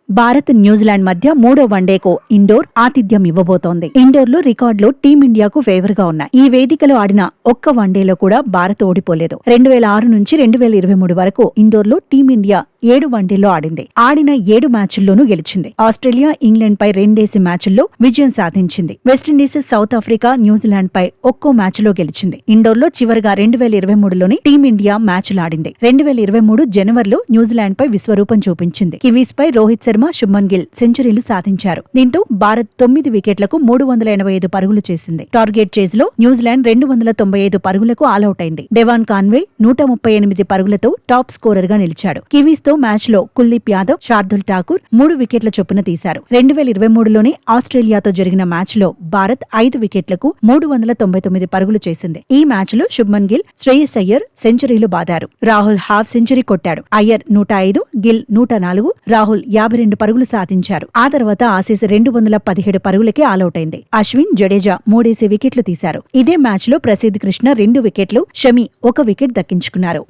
Bharat New Zealand మధ్య మూడో వన్డేకు indoor ఆతిథ్యం ఇవ్వబోతోంది. ఇండోర్లో రికార్డులు టీమిండియాకు ఫేవర్ గా ఉన్నాయి. ఈ వేదికలో ఆడిన ఒక్క వన్డేలో కూడా భారత్ ఓడిపోలేదు. 2006 నుంచి 2023 వరకు ఇండోర్లో టీమిండియా 7 వన్డేల్లో ఆడింది. ఆడిన 7 మ్యాచ్ల్లోనూ గెలిచింది. ఆస్ట్రేలియా, ఇంగ్లాండ్ పై 2 మ్యాచ్ల్లో విజయం సాధించింది. వెస్టిండీస్, సౌత్ ఆఫ్రికా, న్యూజిలాండ్ పై ఒక్కో మ్యాచ్లో గెలిచింది. ఇండోర్లో చివరగా 2023లోని టీమిండియా మ్యాచ్లు ఆడింది. 2023 జనవరిలో న్యూజిలాండ్ పై విశ్వరూపం చూపించింది. కివీస్ పై రోహిత్ శర్మ, శుభ్మన్ గిల్ సెంచరీలు సాధించారు. దీంతో భారత్ 9 వికెట్లకు 385 పరుగులు చేసింది. టార్గెట్ చేజ్ లో న్యూజిలాండ్ 295 పరుగులకు ఆలౌట్ అయింది. డెవాన్ కాన్వే 138 పరుగులతో టాప్ స్కోరర్ గా నిలిచాడు. కివీస్ తో మ్యాచ్ లో కుల్దీప్ యాదవ్, శార్దుల్ ఠాకూర్ 3 వికెట్ల చొప్పున తీశారు. 2023లోనే ఆస్ట్రేలియాతో జరిగిన మ్యాచ్ లో భారత్ 5 వికెట్లకు 399 పరుగులు చేసింది. ఈ మ్యాచ్ లో శుభ్మన్ గిల్, శ్రేయస్ అయ్యర్ సెంచరీలు బాదారు. రాహుల్ హాఫ్ సెంచరీ కొట్టాడు. అయ్యర్ 105, గిల్ 104, రాహుల్ 52 పరుగులు సాధించారు. ఆ తర్వాత ఆసీస్ 217 పరుగులకే ఆలౌట్ అయింది. అశ్విన్, జడేజా 3 వికెట్లు తీశారు. ఇదే మ్యాచ్ లో ప్రసిద్ధ్ కృష్ణ 2 వికెట్లు, షమి 1 వికెట్ దక్కించుకున్నారు.